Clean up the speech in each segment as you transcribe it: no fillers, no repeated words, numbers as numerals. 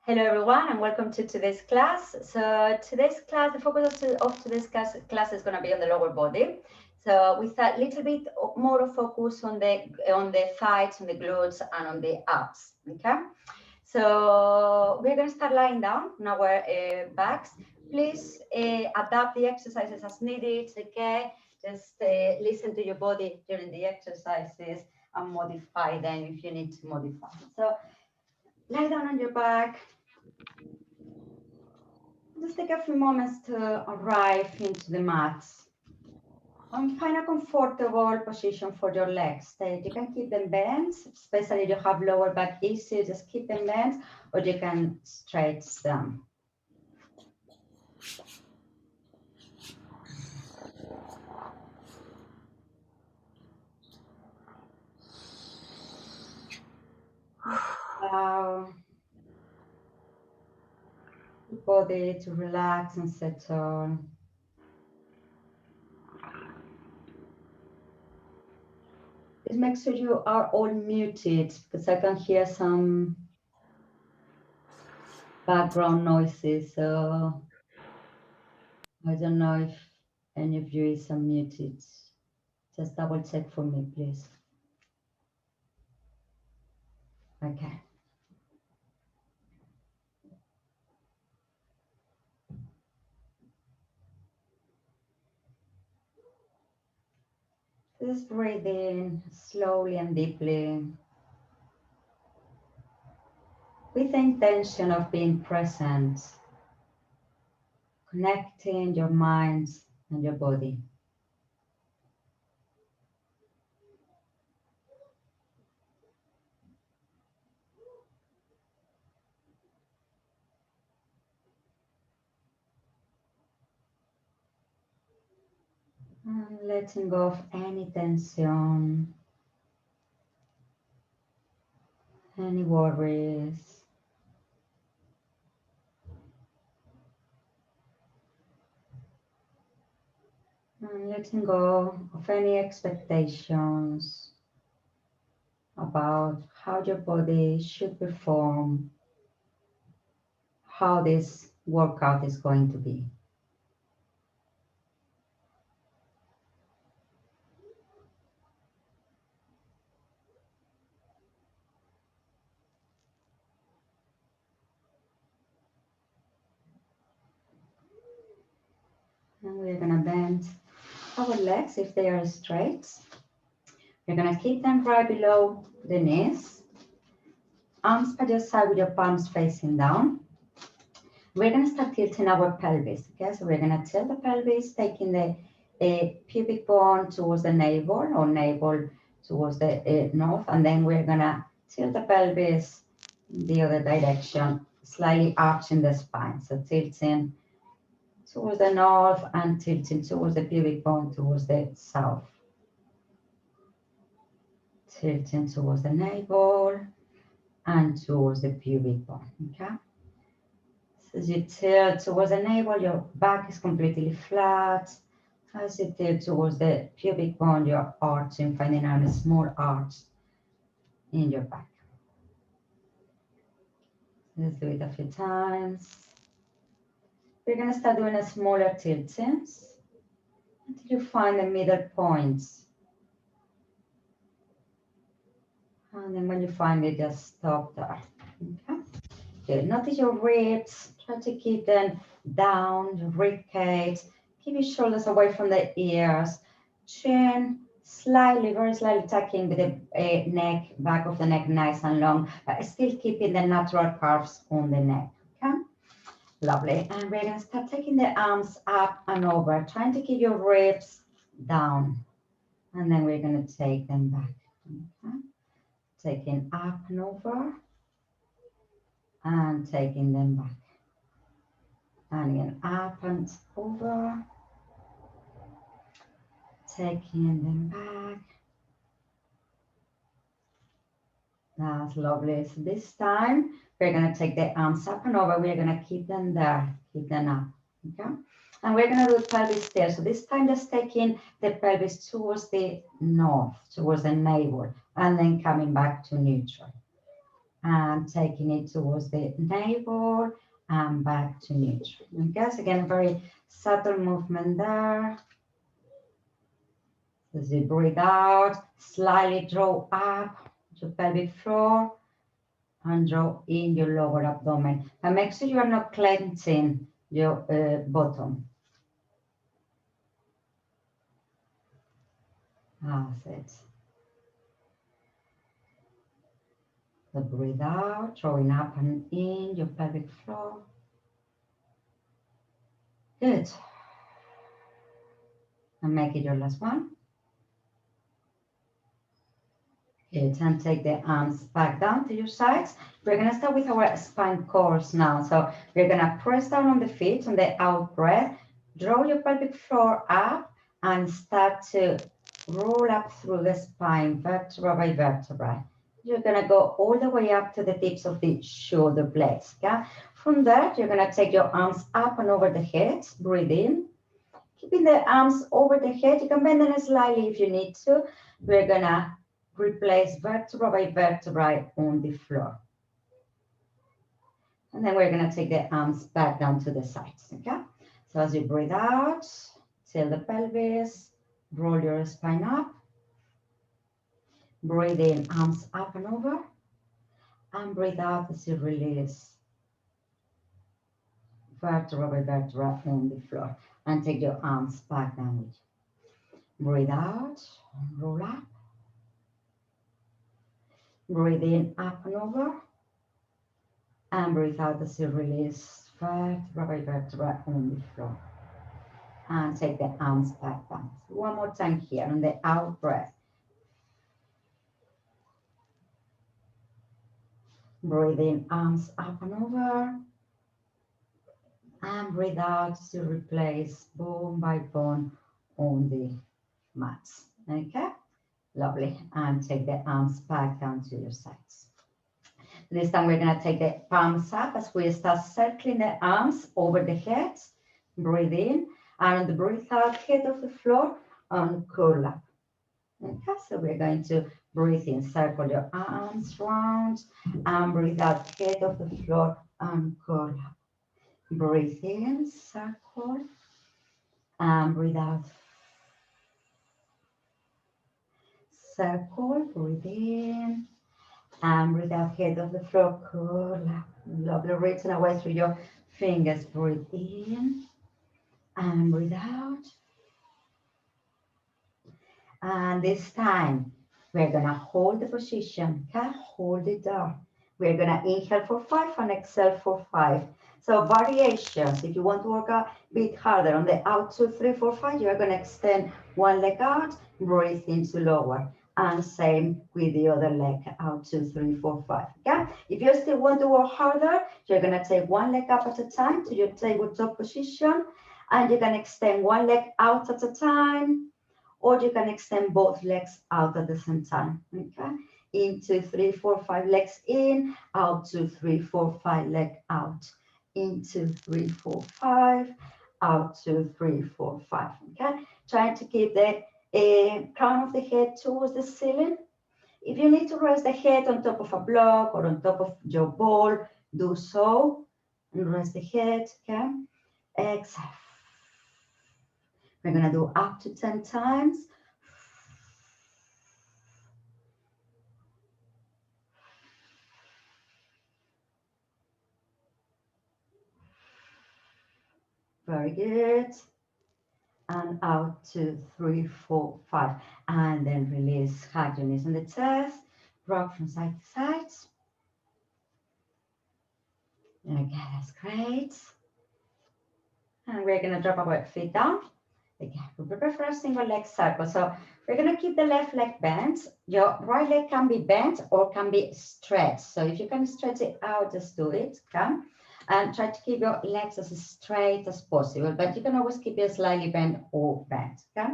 Hello everyone and welcome to today's class. So today's class, the focus of today's class is going to be on the lower body. So with a little bit more of focus on the thighs, on the glutes, and on the abs. Okay. So we're going to start lying down on our backs. Please adapt the exercises as needed. Okay. Just listen to your body during the exercises and modify them if you need to modify. So lie down on your back. Just take a few moments to arrive into the mat and find a comfortable position for your legs. You can keep them bent, especially if you have lower back issues, just keep them bent, or you can stretch them. Allow the body to relax and settle. Just make sure you are all muted because I can hear some background noises. So I don't know if any of you is unmuted. Just double check for me, please. Okay. Just breathe in slowly and deeply with the intention of being present, connecting your mind and your body. And letting go of any tension, any worries. And letting go of any expectations about how your body should perform, how this workout is going to be. And we're gonna bend our legs if they are straight. You're gonna keep them right below the knees. Arms by your side with your palms facing down. We're gonna start tilting our pelvis, okay? So we're gonna tilt the pelvis, taking the pubic bone towards the navel or navel towards the north. And then we're gonna tilt the pelvis the other direction, slightly arching the spine. So tilting towards the north and tilting towards the pubic bone towards the south. Tilting towards the navel and towards the pubic bone, okay? So as you tilt towards the navel, your back is completely flat. As you tilt towards the pubic bone, you're arching, finding a small arch in your back. Let's do it a few times. We're gonna start doing a smaller tiltings until you find the middle points. And then when you find it, just stop there, okay? Good. Notice your ribs. Try to keep them down, your rib cage. Keep your shoulders away from the ears. Chin slightly, very slightly tucking with the neck, back of the neck nice and long, but still keeping the natural curves on the neck, okay? Lovely. And we're going to start taking the arms up and over, trying to keep your ribs down. And then we're going to take them back, okay? Taking up and over. And taking them back. And again, up and over. Taking them back. That's lovely. So this time, we're going to take the arms up and over. We're going to keep them there, keep them up, okay? And we're going to do pelvis stairs. So this time, just taking the pelvis towards the north, towards the navel, and then coming back to neutral. and taking it towards the navel and back to neutral. Okay, so again, very subtle movement there. As you breathe out, slightly draw up your pelvic floor and draw in your lower abdomen. And make sure you are not clenching your bottom. That's it. So breathe out, drawing up and in your pelvic floor. Good. And make it your last one. Good. And take the arms back down to your sides. We're going to start with our spine course now. So we're going to press down on the feet on the out breath. Draw your pelvic floor up and start to roll up through the spine, vertebra by vertebra. You're going to go all the way up to the tips of the shoulder blades. Okay? From there, you're going to take your arms up and over the head. Breathe in. Keeping the arms over the head. You can bend them slightly if you need to. We're going to replace vertebra by vertebra on the floor. And then we're going to take the arms back down to the sides. Okay? So as you breathe out, tilt the pelvis, roll your spine up. Breathe in, arms up and over. And breathe out as you release vertebra by vertebra on the floor. And take your arms back down with you. Breathe out, roll up. Breathe in, up and over. And breathe out as you release vertebra by vertebra on the floor. And take the arms back down. So one more time here on the out breath. Breathe in, arms up and over. And breathe out to replace bone by bone on the mats. Okay, lovely. And take the arms back down to your sides. This time we're going to take the palms up as we start circling the arms over the head. Breathe in, and on the breathe out, head of the floor and curl up. Okay, so we're going to breathe in, circle your arms round, and breathe out, head of the floor and curl up. Breathe in, circle, and breathe out. Circle, breathe in, and breathe out, head of the floor, curl up. Lovely, reaching away through your fingers. Breathe in, and breathe out. And this time, we're gonna hold the position, okay? Hold it down. We're gonna inhale for 5 and exhale for 5. So variations, if you want to work a bit harder on the out 2, 3, 4, 5, you're gonna extend one leg out, breathe into lower. And same with the other leg, out 2, 3, 4, 5, okay? If you still want to work harder, you're gonna take one leg up at a time to your tabletop position, and you can extend one leg out at a time, or you can extend both legs out at the same time, okay? In 2, 3, 4, 5 legs in, out 2, 3, 4, 5 leg out. In 2, 3, 4, 5, out 2, 3, 4, 5, okay? Trying to keep the crown of the head towards the ceiling. If you need to rest the head on top of a block or on top of your ball, do so. And rest the head, okay? Exhale. We're gonna do up to 10 times. Very good. And out 2, 3, 4, 5. And then release, hug your knees on the chest, rock from side to side. Okay, that's great. And we're gonna drop our feet down. Again, we prepare for a single leg circle. So we're gonna keep the left leg bent. Your right leg can be bent or can be stretched. So if you can stretch it out, just do it, okay? And try to keep your legs as straight as possible, but you can always keep it slightly bent or bent, okay?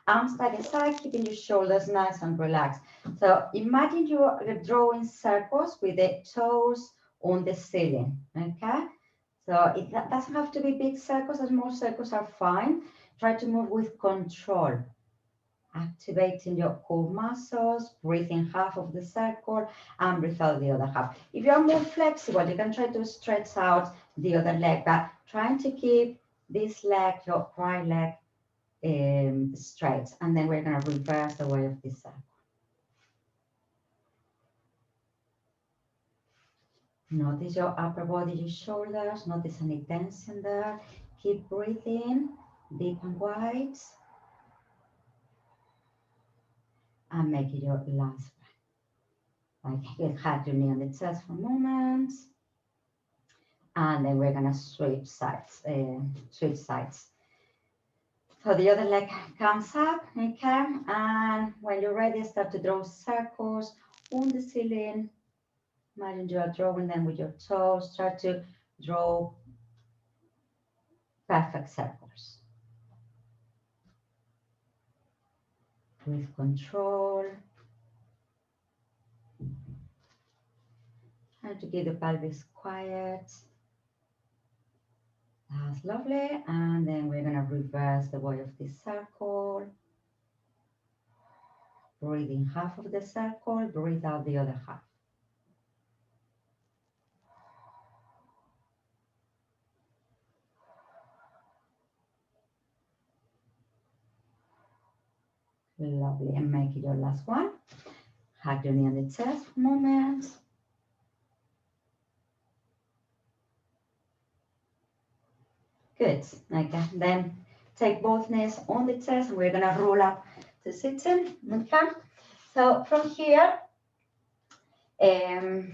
Arms by the side, keeping your shoulders nice and relaxed. So imagine you're drawing circles with the toes on the ceiling, okay? So it doesn't have to be big circles, as small circles are fine. Try to move with control. activating your core muscles, breathe in half of the circle and breathe out the other half. If you're more flexible, you can try to stretch out the other leg, but trying to keep this leg, your right leg, straight. And then we're going to reverse the way of this circle. Notice your upper body, your shoulders. Notice any tension there. Keep breathing deep and wide. And make it your last breath. Like you had your knee on the chest for a moment. And then we're gonna switch sides. So the other leg comes up, okay? And when you're ready, start to draw circles on the ceiling. Imagine you are drawing them with your toes. Try to draw perfect circles. With control. Try to keep the pelvis quiet. That's lovely. And then we're going to reverse the way of this circle. Breathe in half of the circle, breathe out the other half. Lovely. And make it your last one. Hug your knee on the chest for a moment. Good. Okay. Then take both knees on the chest and we're going to roll up to sitting. Okay. So from here, we're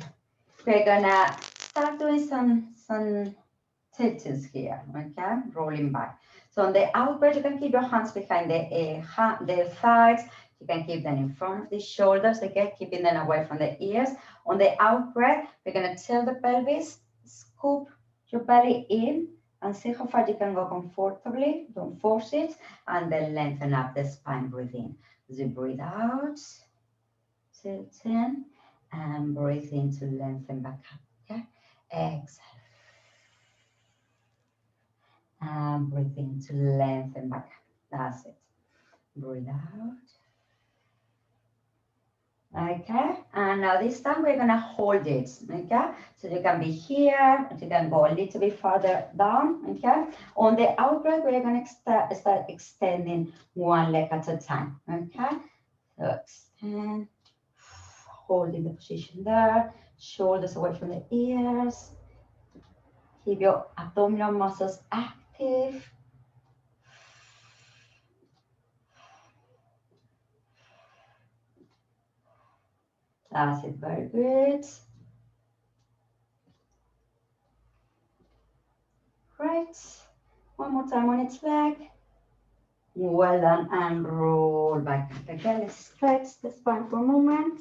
going to start doing some tilts here. Okay. Rolling back. So on the out breath, you can keep your hands behind the thighs. You can keep them in front of the shoulders, okay, keeping them away from the ears. On the out breath, we're going to tilt the pelvis, scoop your belly in, and see how far you can go comfortably. Don't force it, and then lengthen up the spine. Breathe in. As you breathe out, tilt in, and breathe in to lengthen back up. Okay, exhale. And breathe in to lengthen back. That's it. Breathe out. Okay, and now this time we're gonna hold it. Okay, so you can be here, you can go a little bit further down. Okay, on the out breath, we're gonna start extending one leg at a time. Okay, so extend, holding the position there, shoulders away from the ears. Keep your abdominal muscles active. That's it, very good. Right, one more time on its leg. Well done, and roll back. Again, let's stretch the spine for a moment.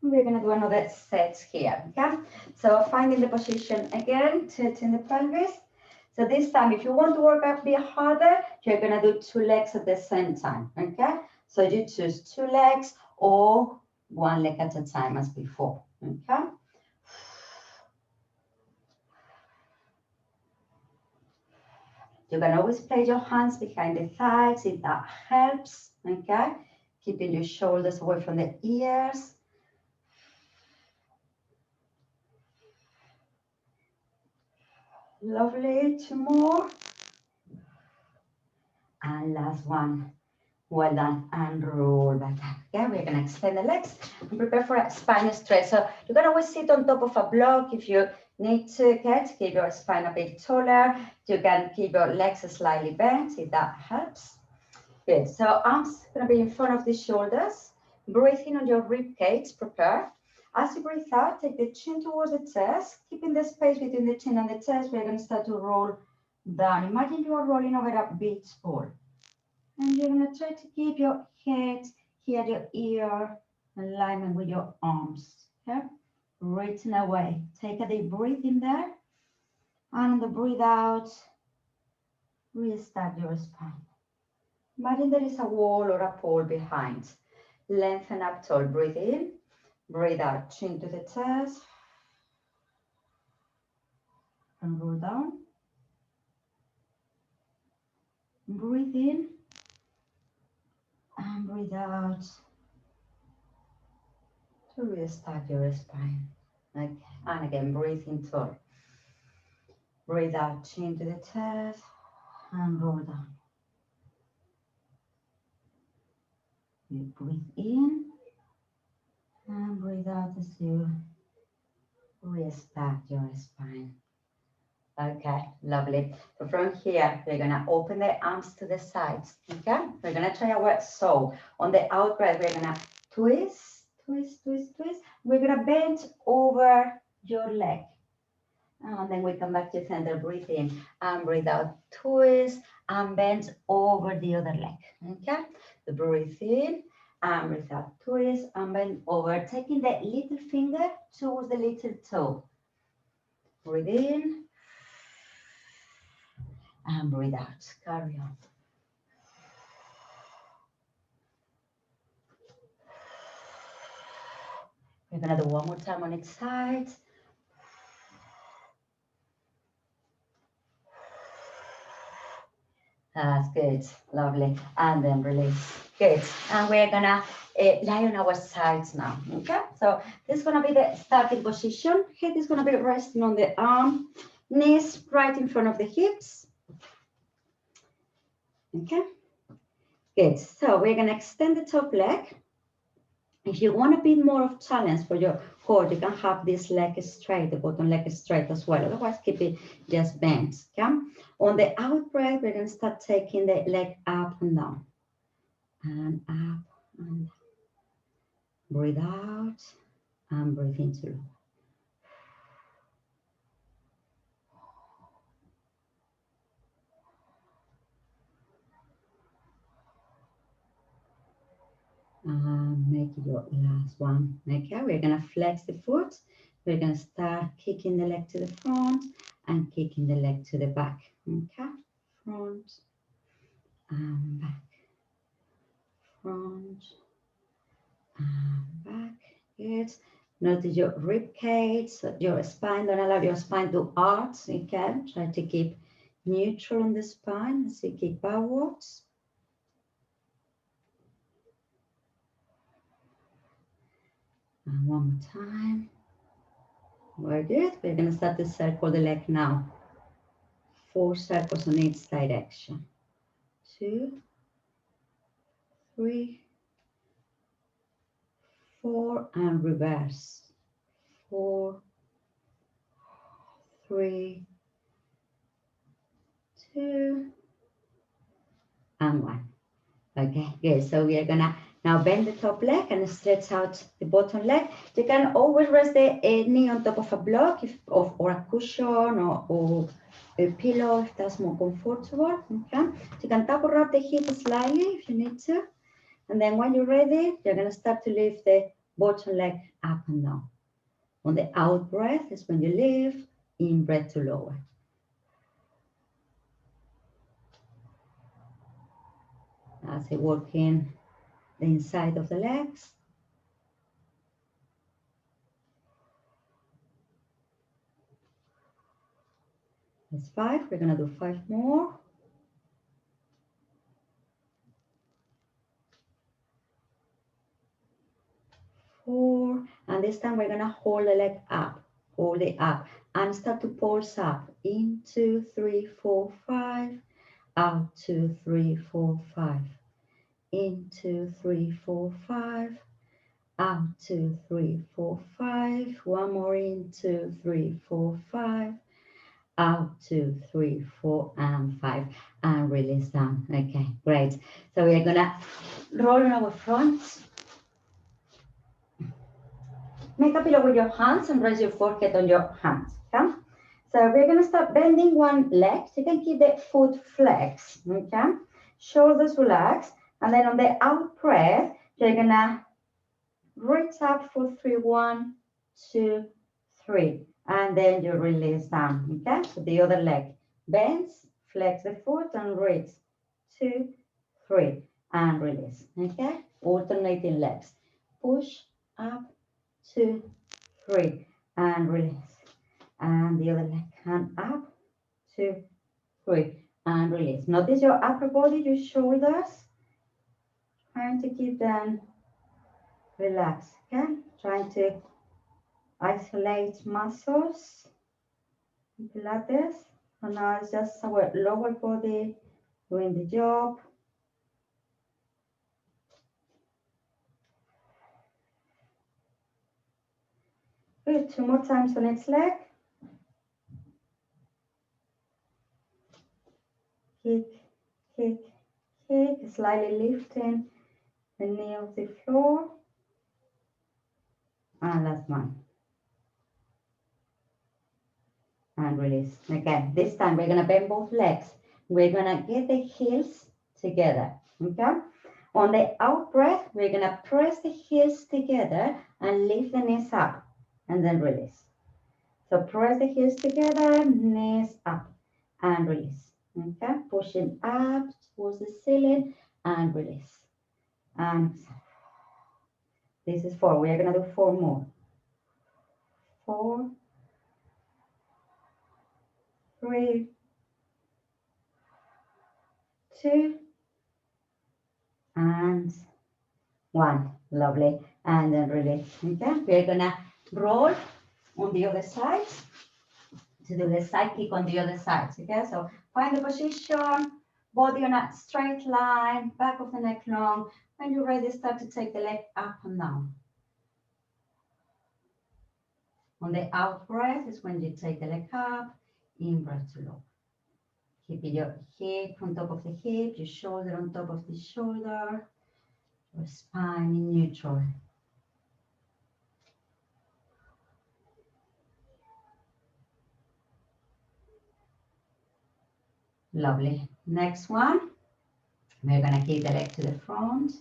We're gonna do another set here, okay? So finding the position again, tilting the pelvis. So this time, if you want to work a bit harder, you're gonna do two legs at the same time, okay? So you choose two legs or one leg at a time as before, okay? You can always place your hands behind the thighs if that helps, okay? Keeping your shoulders away from the ears. Lovely, two more. And last one. Well done, and roll back up. Okay, we're gonna extend the legs and prepare for a spine stretch. So you can always sit on top of a block if you need to, okay, to keep your spine a bit taller. You can keep your legs slightly bent if that helps. Good, so arms gonna be in front of the shoulders. Breathing on your rib cage, prepare. As you breathe out, take the chin towards the chest, keeping the space between the chin and the chest. We're gonna start to roll down. Imagine you are rolling over a beach ball. And you're going to try to keep your head here, your ear, alignment with your arms. Okay? Reaching away. Take a deep breath in there. And on the breathe out, restart your spine. Imagine there is a wall or a pole behind. Lengthen up tall. Breathe in. Breathe out. Chin to the chest. And roll down. Breathe in and breathe out to restart your spine. Okay, and again, breathe in tall. Breathe out, chin to the chest and roll down. You breathe in and breathe out as you restart your spine. Okay, lovely. So from here, we're gonna open the arms to the sides, okay? We're gonna try our so. On the out breath, we're gonna twist, twist, twist, twist. We're gonna bend over your leg. And then we come back to center, breathe in and breathe out, twist and bend over the other leg, okay? So breathe in and breathe out, twist and bend over, taking the little finger towards the little toe. Breathe in and breathe out, carry on. We're gonna do one more time on each side. That's good, lovely. And then release, good. And we're gonna lie on our sides now, okay? So this is gonna be the starting position. Head is gonna be resting on the arm, knees right in front of the hips. Okay, good. So we're gonna extend the top leg. If you want a bit more of challenge for your core, you can have this leg straight, the bottom leg straight as well. Otherwise, keep it just bent. Okay? On the out breath, we're going to start taking the leg up and down. And up and down. Breathe out and breathe into low. Make it your last one. Okay, we're going to flex the foot. We're going to start kicking the leg to the front and kicking the leg to the back. Okay, front and back. Front and back. Good. Notice your rib cage, so your spine. Don't allow your spine to arch. Okay. Try to keep neutral on the spine as you kick backwards. And one more time. Very good. We're going to start to circle the leg now. 4 circles on each direction. 2, 3, 4, and reverse. 4, 3, 2, and 1. Okay, good. So we are gonna now bend the top leg and stretch out the bottom leg. You can always rest the knee on top of a block or a cushion or a pillow if that's more comfortable. Okay, so you can tap or wrap the hip slightly if you need to. And then when you're ready, you're gonna start to lift the bottom leg up and down. On the out breath is when you lift, in breath to lower. As you work in the inside of the legs. That's 5. We're gonna do 5 more. 4, and this time we're gonna hold the leg up, hold it up, and start to pulse up. In 2, 3, 4, 5. Out 2, 3, 4, 5. In 2, 3, 4, 5. Out 2, 3, 4, 5. One more in 2, 3, 4, 5. Out 2, 3, 4, and 5, and release down. Okay, great. So we are gonna roll on our front. Make a pillow with your hands and rest your forehead on your hands. Okay? So we're gonna start bending one leg. So you can keep the foot flexed. Okay? Shoulders relaxed, and then on the out breath, you're gonna reach up for 3, 1, 2, 3. And then you release down, okay? So the other leg bends, flex the foot and reach, 2, 3, and release, okay? Alternating legs. Push up, 2, 3, and release. And the other leg, hand up, 2, 3, and release. Notice your upper body, your shoulders, trying to keep them relaxed, okay? Trying to isolate muscles, Pilates. And now it's just our lower body doing the job. Good, 2 more times on each leg. Kick, kick, kick, slightly lifting the knee off the floor. And last one. And release. Okay, this time we're gonna bend both legs. We're gonna get the heels together, okay? On the out breath, we're gonna press the heels together and lift the knees up and then release. So press the heels together, knees up and release, okay? Pushing up towards the ceiling and release. And this is 4, we're gonna do 4 more. 4, 3, 2, and 1. Lovely. And then release. Okay, we're gonna roll on the other side to do the side kick on the other side. Okay, so find the position, body on a straight line, back of the neck long. When you're ready, start to take the leg up and down. On the out breath is when you take the leg up, in breath to low. Keeping your hip on top of the hip, your shoulder on top of the shoulder, your spine in neutral. Lovely. Next one, we're gonna kick the leg to the front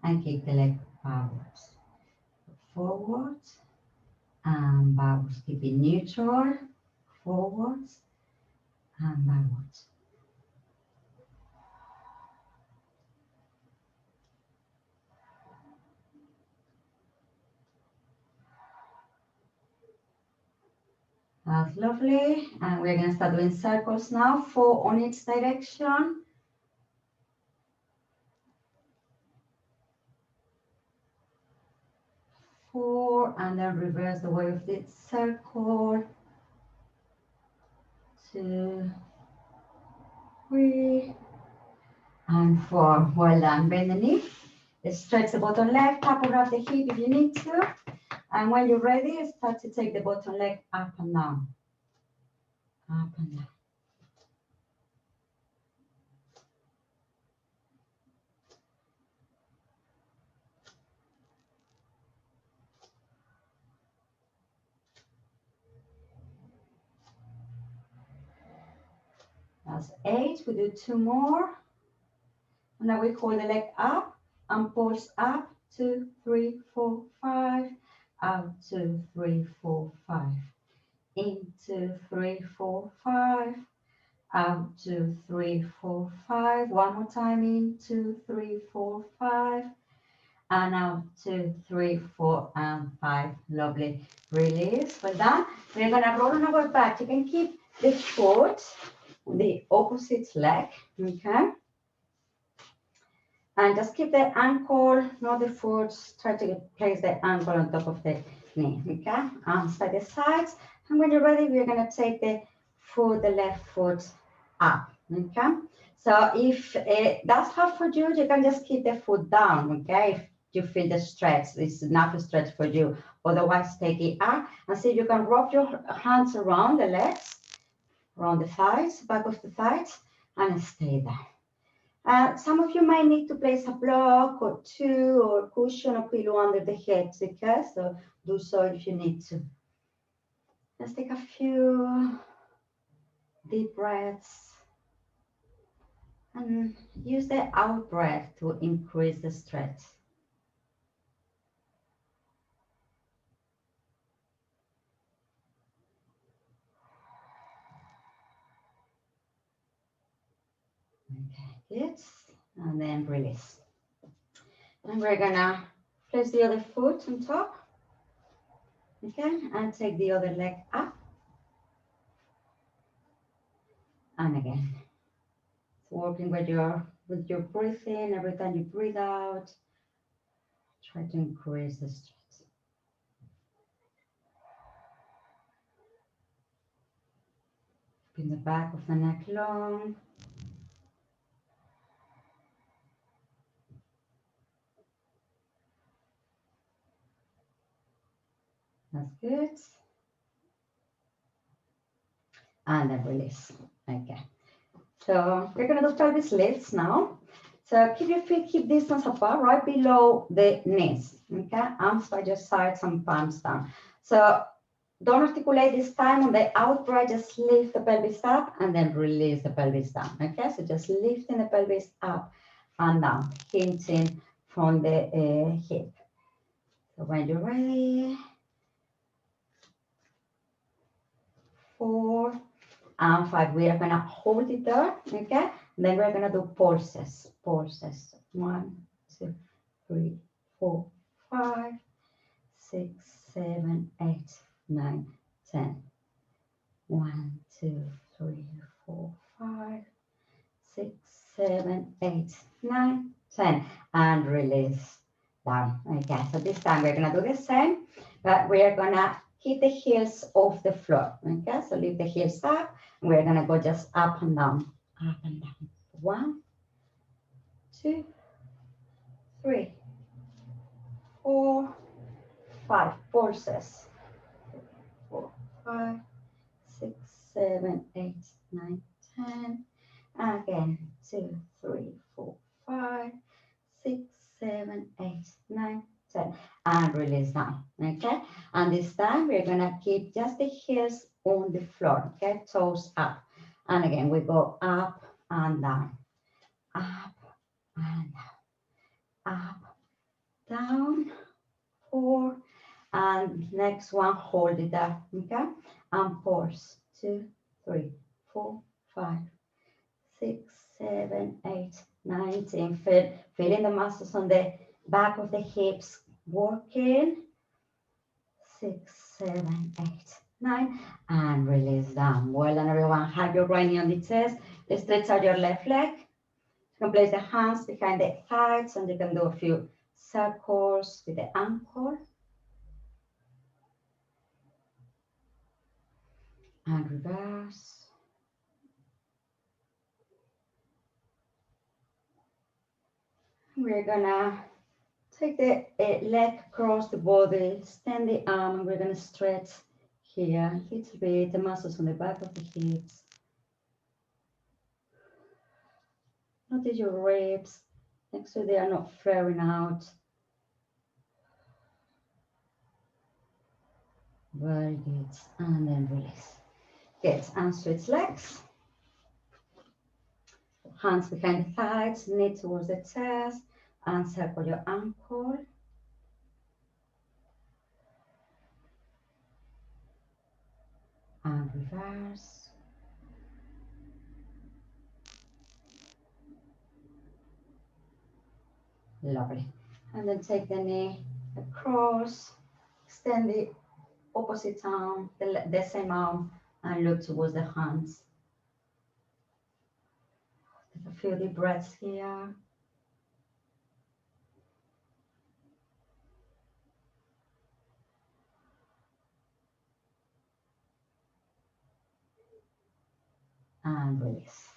and kick the leg backwards. Forwards and backwards. Keep it neutral, forwards and backwards. That's lovely. And we're gonna start doing circles now, 4 on each direction. Four, and then reverse the way of the circle. 2, 3, and 4. Well done. Bend the knee. Stretch the bottom leg, tap around the hip if you need to. And when you're ready, start to take the bottom leg up and down. Up and down. That's 8. We do 2 more. And now we hold the leg up and pulse up. 2, 3, 4, 5. Out, 2, 3, 4, 5. In, 2, 3, 4, 5. Out, 2, 3, 4, 5. One more time. In, 2, 3, 4, 5. And out, 2, 3, 4, and 5. Lovely. Release. Well done. We're gonna roll on our back. You can keep the foot on the opposite leg. Okay. And just keep the ankle, not the foot. Try to place the ankle on top of the knee. Okay. Arms by the sides. And when you're ready, we're gonna take the foot, the left foot up. Okay. So if that's hard for you, you can just keep the foot down. Okay. If you feel the stretch, it's enough stretch for you. Otherwise, take it up and see if you can wrap your hands around the legs, around the thighs, back of the thighs, and stay there. Some of you might need to place a block or 2 or cushion or pillow under the head, okay? So do so if you need to. Let's take a few deep breaths and use the out breath to increase the stretch. Okay, good. And then release. And we're gonna place the other foot on top. Okay, and take the other leg up. And again. Working with your breathing. Every time you breathe out, try to increase the stretch. Keeping the back of the neck long. That's good. And then release. Okay. So we're going to do pelvis lifts now. So keep your feet hip distance apart, right below the knees. Okay, arms by your sides and palms down. So don't articulate this time on the out breath, just lift the pelvis up and then release the pelvis down. Okay, so just lifting the pelvis up and down, hinging from the hip. So when you're ready, 4 and 5, we are going to hold it there. Okay, and then we're going to do pulses. 1, 2, 3, 4, 5, 6, 7, 8, 9, 10. 1, 2, 3, 4, 5, 6, 7, 8, 9, 10. And release down. Okay, so this time we're going to do the same, but we are going to keep the heels off the floor. Okay, so lift the heels up. We're going to go just up and down, up and down. 1, 2, 3, 4, 5. Pulses. 4, 5, 6, 7, 8, 9, 10. Again, 2, 3, 4, 5, 6, 7, 8, 9, 10. And release down. Okay. And this time we're gonna keep just the heels on the floor. Okay, toes up. And again, we go up and down, up and down, up, down. 4. And next one, hold it up. Okay. And pulse. 2, 3, 4, 5, 6, 7, 8, 9, 10. Feeling the muscles on the back of the hips working. 6, 7, 8, 9. And release down. Well done, everyone. Have your right knee on the chest. Stretch out your left leg. You can place the hands behind the thighs and you can do a few circles with the ankle. And reverse. We're gonna take the leg across the body, extend the arm, and we're gonna stretch here a little bit, the muscles on the back of the hips. Notice your ribs, make sure they are not flaring out. Very good, and then release. Good, and switch legs. Hands behind the thighs, knee towards the chest, and circle your ankle. And reverse. Lovely. And then take the knee across, extend the opposite arm, the same arm, and look towards the hands. Take a few deep breaths here. And release.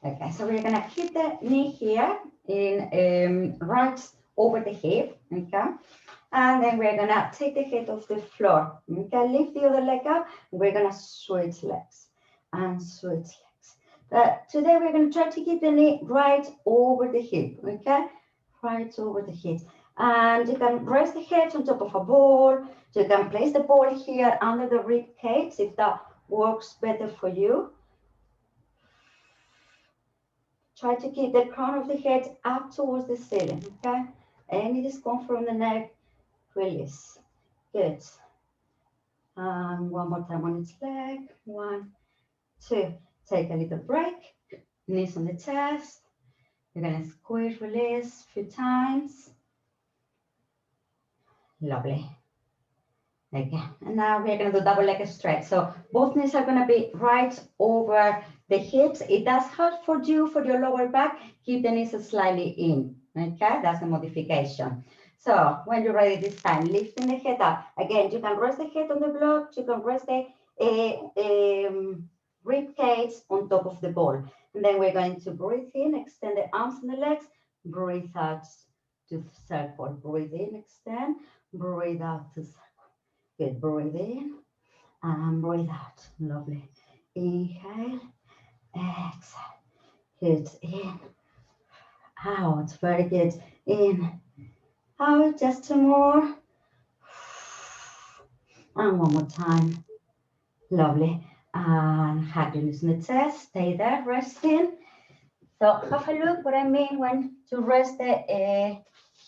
Okay, so we're gonna keep the knee here in right over the hip, okay? And then we're gonna take the head off the floor. Okay, lift the other leg up. We're gonna switch legs and switch legs. Today we're gonna try to keep the knee right over the hip, okay? Right over the hip. And you can rest the head on top of a ball. You can place the ball here under the rib cage if that works better for you. Try to keep the crown of the head up towards the ceiling, okay? Any discomfort on the neck, release. Good. And one more time on each leg. 1, 2. Take a little break. Knees on the chest. You're gonna squeeze, release a few times. Lovely. Okay, and now we're going to do double leg stretch. So both knees are going to be right over the hips. It does help for you, for your lower back. Keep the knees slightly in. Okay, that's a modification. So when you're ready this time, lifting the head up. Again, you can rest the head on the block. You can rest the rib cage on top of the ball. And then we're going to breathe in, extend the arms and the legs. Breathe out to circle. Breathe in, extend. Breathe out to circle. Good. Breathe in and breathe out. Lovely. Inhale, exhale. Good. In, out. Very good. In, out. Just two more. And one more time. Lovely. And hug your knees in the chest. Stay there, resting. So have a look what I mean when to rest the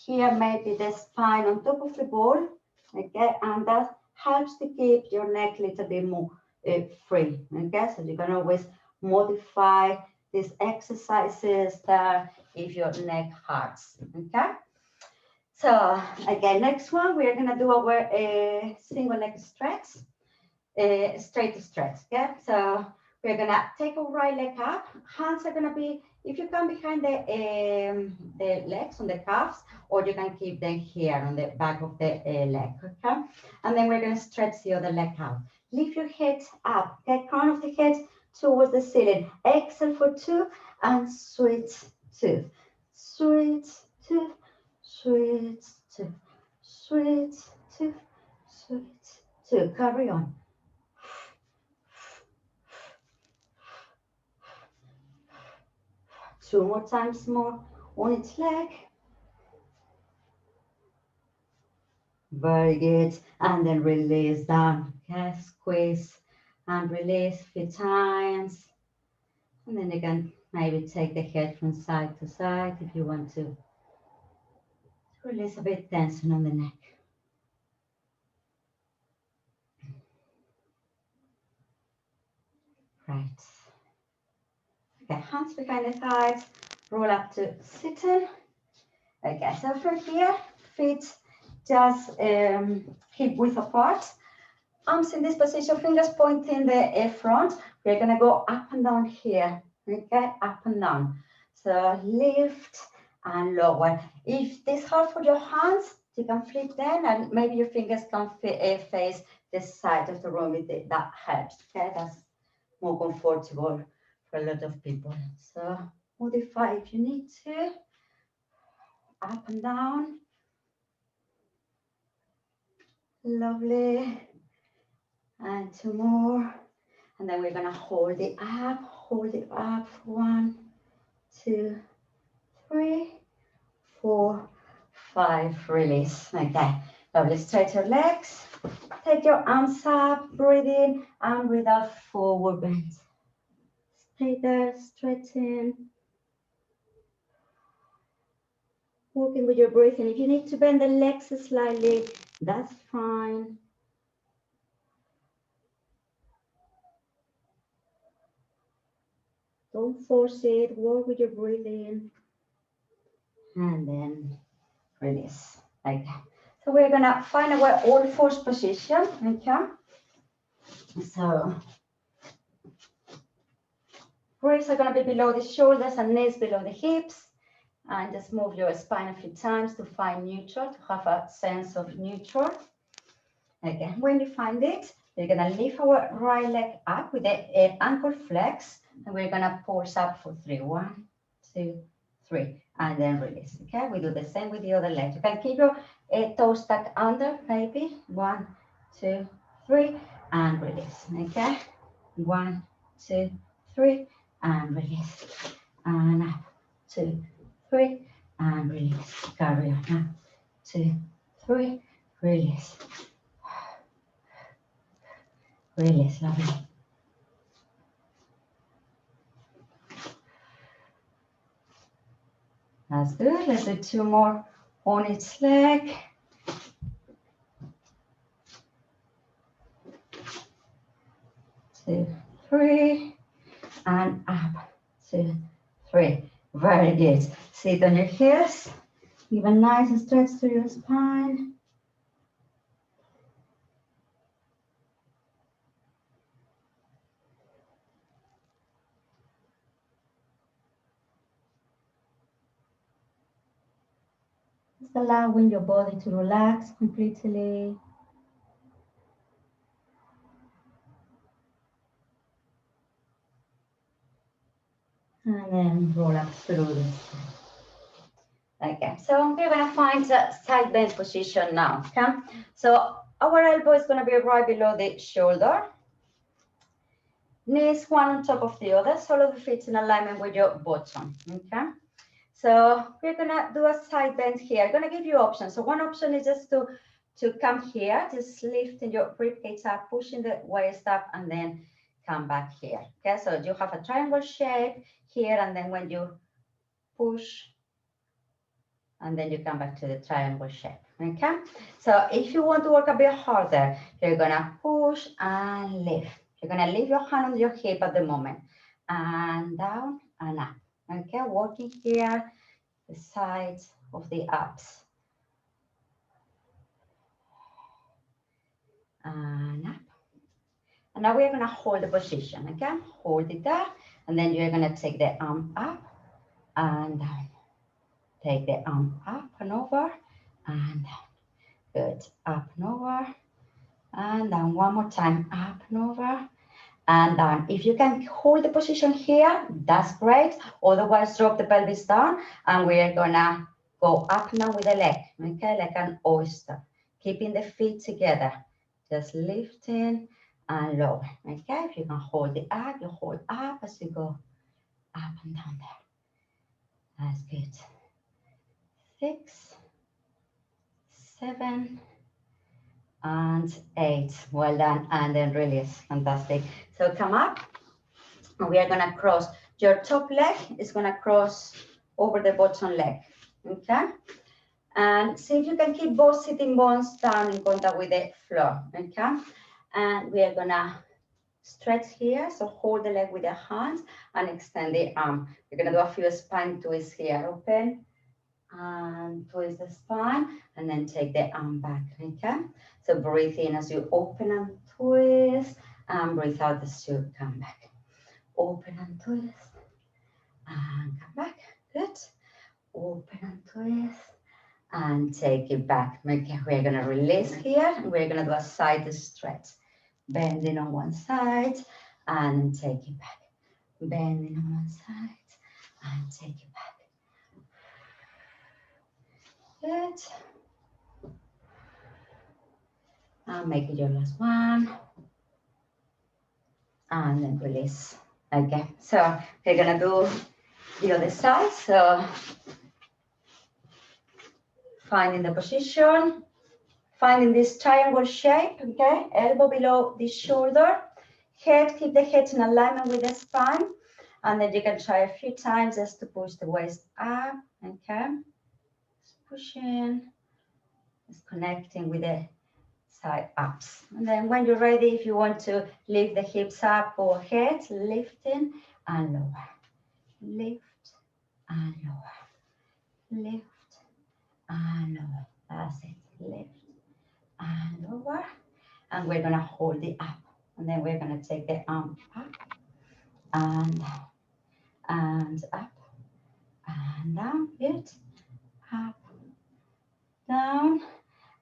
here, maybe the spine on top of the ball. Okay, and that helps to keep your neck a little bit more free. Okay, so you can always modify these exercises there if your neck hurts. Okay, so again, next one we're gonna do our single leg stretch, straight stretch. Okay, so we're gonna take our right leg up. Hands are gonna be, if you come behind the legs on the calves, or you can keep them here on the back of the leg, okay? And then we're gonna stretch the other leg out. Lift your head up, okay? Crown of the head towards the ceiling. Exhale for 2 and switch 2. Switch 2, switch 2, switch 2, switch 2. Carry on. Two more times more on each leg. Very good. And then release down. Okay, squeeze and release a few times. And then you can maybe take the head from side to side if you want to. Release a bit tension on the neck. Right. Okay, hands behind the thighs. Roll up to sitting. Okay, so from here, feet just hip width apart. Arms in this position, fingers pointing the front. We're gonna go up and down here, okay? Up and down. So lift and lower. If this is hard for your hands, you can flip them and maybe your fingers can face this side of the room with it. That helps, okay? That's more comfortable for a lot of people. So modify if you need to. Up and down. Lovely. And two more. And then we're gonna hold it up for 1, 2, 3, 4, 5. Release. Okay. Lovely. Stretch your legs. Take your arms up, breathe in and breathe out, forward bend. Stay there, stretching. Walking with your breathing. If you need to bend the legs slightly, that's fine. Don't force it, work with your breathing. And then release, like that. So we're gonna find our all fours position, okay? So, wrists are gonna be below the shoulders and knees below the hips. And just move your spine a few times to find neutral, to have a sense of neutral. Again, when you find it, we're gonna lift our right leg up with the ankle flex, and we're gonna pulse up for 3. 1, 2, 3, and then release. Okay, we do the same with the other leg. You can keep your toes tucked under, maybe 1, 2, 3, and release. Okay, 1, 2, 3, and release. And up, 2, 3, and release. Carry on. Up, 2, 3, release. Release, lovely. That's good. Let's do 2 more on each leg. 2, 3, and up. 2, 3. Very good. Sit on your heels. Give a nice stretch to your spine. Just allowing your body to relax completely. And then roll up through this. Okay, so we're gonna find the side bend position now, okay? So our elbow is gonna be right below the shoulder. Knees one on top of the other, sole of the feet in alignment with your bottom, okay? So we're gonna do a side bend here. I'm gonna give you options. So one option is just to come here, just lifting your ribcage up, pushing the waist up, and then come back here, okay? So you have a triangle shape here, and then when you push, and then you come back to the triangle shape, okay? So if you want to work a bit harder, you're gonna push and lift. You're gonna leave your hand on your hip at the moment, and down and up, okay? Working here, the sides of the abs. And up. And now we're gonna hold the position, okay? Hold it there, and then you're gonna take the arm up and down. Take the arm up and over and down. Good, up and over and down. One more time, up and over and down. If you can hold the position here, that's great. Otherwise, drop the pelvis down and we're gonna go up and down with the leg, okay? Like an oyster, keeping the feet together. Just lifting and lower, okay? If you can hold it up, you hold up as you go up and down there. That's good. 6, 7, and 8. Well done. And then release. Fantastic. So come up, and we are gonna cross. Your top leg is gonna cross over the bottom leg, okay? And see if you can keep both sitting bones down in contact with the floor, okay? And we are gonna stretch here, so hold the leg with the hands and extend the arm. We're gonna do a few spine twists here. Open and twist the spine, and then take the arm back, okay? So breathe in as you open and twist, and breathe out as you come back. Open and twist, and come back. Good. Open and twist, and take it back. Okay, we're gonna release here, and we're gonna do a side stretch. Bending on one side, and take it back. Bending on one side, and take it back. Good. And make it your last one. And then release. Okay, so we're gonna do the other side. So finding the position, finding this triangle shape, okay? Elbow below the shoulder. Head, keep the head in alignment with the spine. And then you can try a few times just to push the waist up, okay? Just pushing, just connecting with the side ups. And then when you're ready, if you want to lift the hips up, go ahead, lifting and lower. Lift and lower. Lift and lower. That's it. Lift and lower. And we're gonna hold it up. And then we're gonna take the arm up and down. And up and down. Good. Up, down.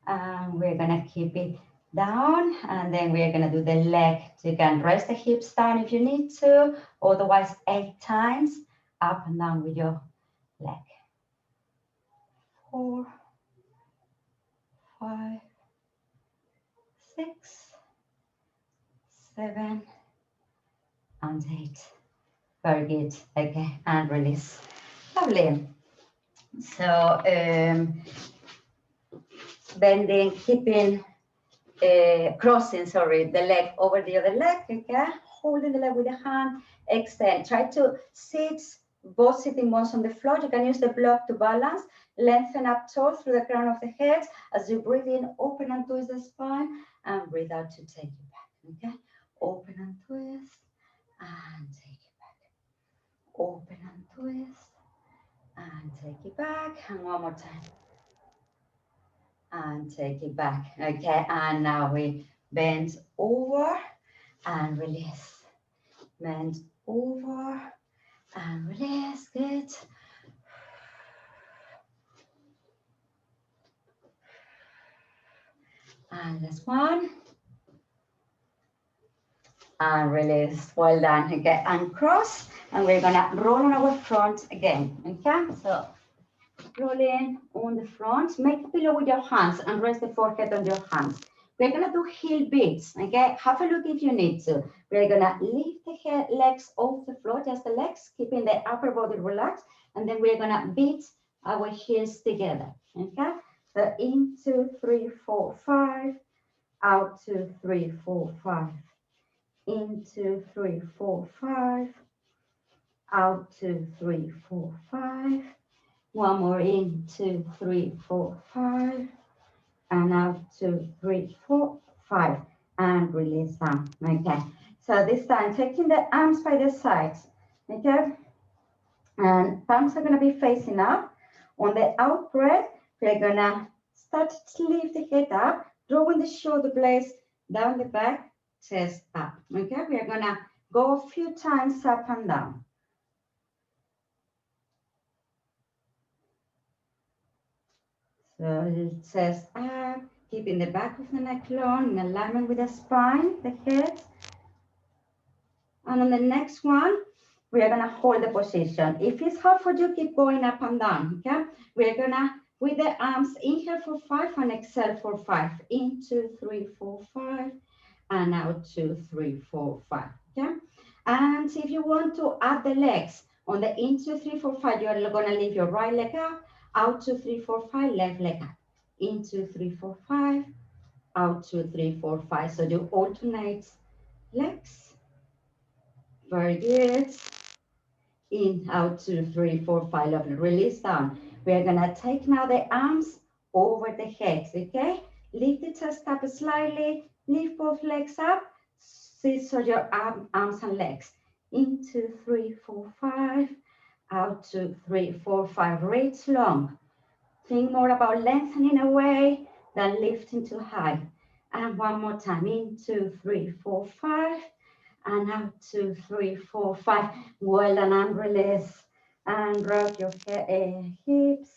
And we're gonna keep it down, and then we're gonna do the leg. So you can rest the hips down if you need to, otherwise 8 times up and down with your leg. 4, 5, 6, 7, and 8. Very good. Okay, and release. Lovely. So bending, keeping crossing, sorry, the leg over the other leg, okay? Holding the leg with the hand, extend. Try to sit, both sitting bones on the floor. You can use the block to balance. Lengthen up tall through the crown of the head. As you breathe in, open and twist the spine, and breathe out to take it back, okay? Open and twist, and take it back. Open and twist, and take it back. And one more time. And take it back, okay? And now we bend over and release. Bend over and release, good. And last one. And release. Well done. Okay, and cross. And we're gonna roll on our front again. Okay, so roll in on the front. Make a pillow with your hands and rest the forehead on your hands. We're gonna do heel beats. Okay, have a look if you need to. We're gonna lift the legs off the floor, just the legs, keeping the upper body relaxed, and then we're gonna beat our heels together. Okay, so in 2, 3, 4, 5. Out 2, 3, 4, 5. In 2, 3, 4, 5. Out 2, 3, 4, 5. One more in 2, 3, 4, 5. And out 2, 3, 4, 5. And release down. Okay. So this time, taking the arms by the sides. Okay. And palms are going to be facing up. On the out breath, we're going to start to lift the head up, drawing the shoulder blades down the back, chest up. Okay. We are going to go a few times up and down. So chest up, keeping the back of the neck long in alignment with the spine, the head. And on the next one, we are gonna hold the position. If it's hard for you, keep going up and down, okay? We're gonna, with the arms, inhale for 5 and exhale for 5. In 2, 3, 4, 5, and out 2, 3, 4, 5, okay? And if you want to add the legs, on the in 2, 3, 4, 5, you're gonna leave your right leg up, out 2, 3, 4, 5, left leg up. In 2, 3, 4, 5, out 2, 3, 4, 5. So you alternate legs. Very good. In, out, 2, 3, 4, 5. Lovely. Release down. We're gonna take now the arms over the head. Okay. Lift the chest up slightly. Lift both legs up. Scissor your arms and legs. In 2, 3, 4, 5. Out 2, 3, 4, 5. Reach long. Think more about lengthening away than lifting too high. And one more time. In 2, 3, 4, 5. And out 2, 3, 4, 5. Well done, and release. And rock your hips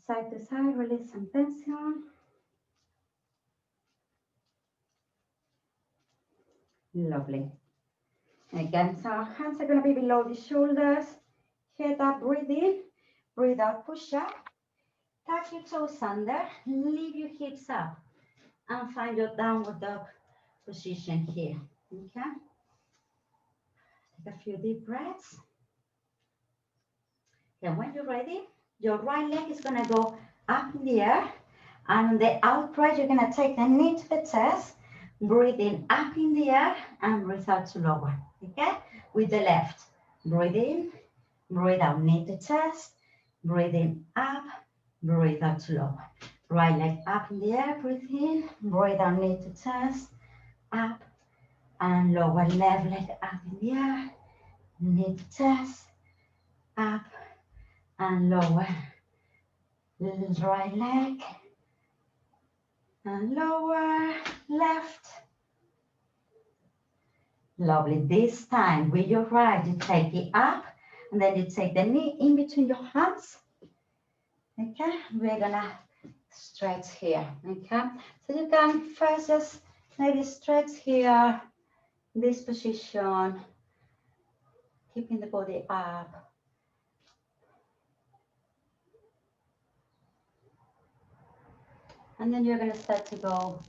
side to side. Release some tension. Lovely. Again, so our hands are going to be below the shoulders. Head up, breathe in. Breathe out, push up. Tuck your toes under. Leave your hips up. And find your downward dog position here. Okay. Take a few deep breaths. And when you're ready, your right leg is going to go up in the air. And on the out breath, you're going to take the knee to the chest. Breathe in up in the air and breathe out to lower. Okay? With the left. Breathe in, breathe out, knee to chest. Breathe in up, breathe out to lower. Right leg up in the air, breathe in, breathe out, knee to chest. Up and lower. Left leg up in the air, knee to chest. Up and lower. Right leg and lower, left. Lovely. This time with your right, you take it up and then you take the knee in between your hands. Okay, we're gonna stretch here. Okay, so you can first just maybe stretch here, this position, keeping the body up. And then you're going to start to go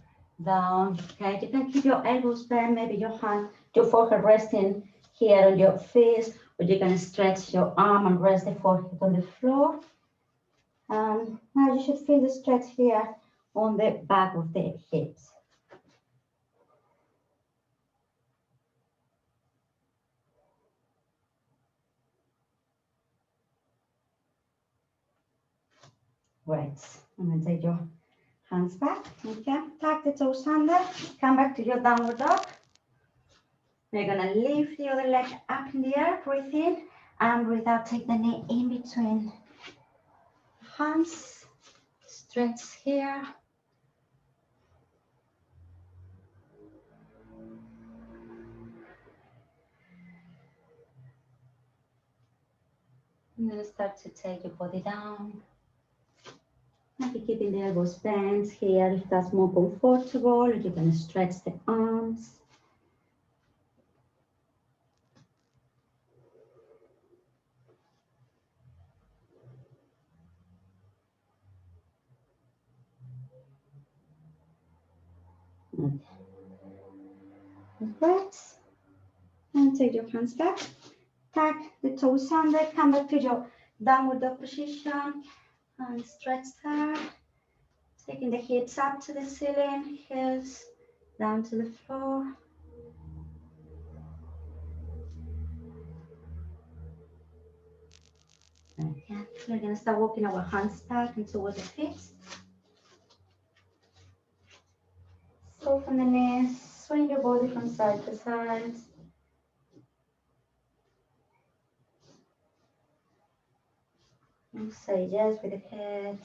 down. Okay, you can keep your elbows bent, maybe your hand, your forehead resting here on your face, or you're going to stretch your arm and rest the forehead on the floor. And now you should feel the stretch here on the back of the hips. Great. I'm going to take your hands back. Okay, tuck the toes under. Come back to your downward dog. We're gonna lift the other leg up in the air, breathe in, and breathe out, take the knee in between hands, stretch here. And then start to take your body down. Maybe keeping the elbows bent here if that's more comfortable. You can stretch the arms. Okay. Right. And take your hands back. Tuck the toes under. Come back to your downward dog position. And stretch that. Taking the hips up to the ceiling. Heels down to the floor. Okay. We're going to start walking our hands back and towards the feet. Soften the knees. Swing your body from side to side. And say yes with the head.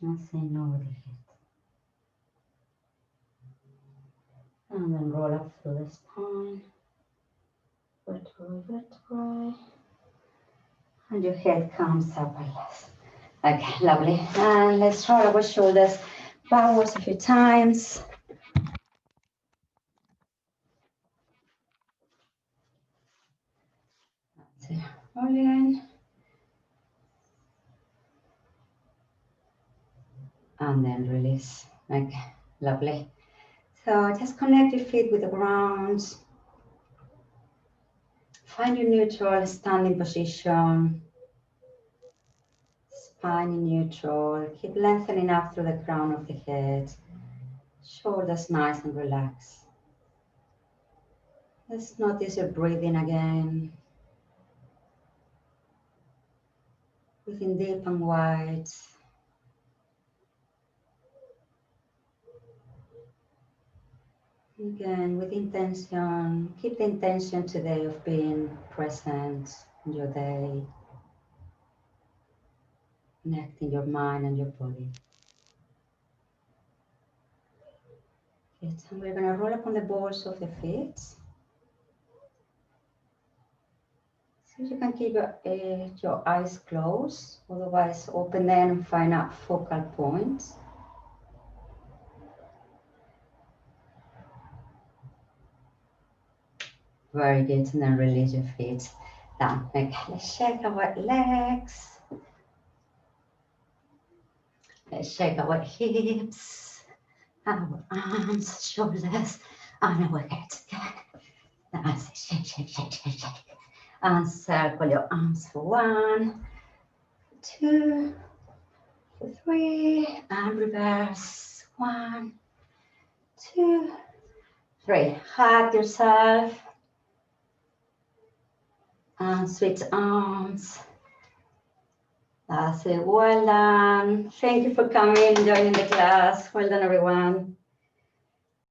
And say no with the head. And then roll up through the spine. Vertebrae, vertebrae. And your head comes up like this. Okay, lovely. And let's roll our shoulders backwards a few times. Roll in. And then release. Okay, lovely. So just connect your feet with the ground. Find your neutral standing position. Spine in neutral. Keep lengthening up through the crown of the head. Shoulders nice and relaxed. Let's notice your breathing again. Breathing deep and wide. Again, with intention, keep the intention today of being present in your day. Connecting your mind and your body. Good. And we're going to roll up on the balls of the feet. See if you can keep your eyes closed, otherwise open them and find out focal points. Very good, and then release your feet down. Okay, let's shake our legs. Let's shake our hips, our arms, shoulders, and our head. Nice, shake, shake, shake, shake, shake. And circle your arms for 1, 2, 3, and reverse. 1, 2, 3. Hug yourself. And switch arms. That's it. Well done. Thank you for coming, joining the class. Well done, everyone.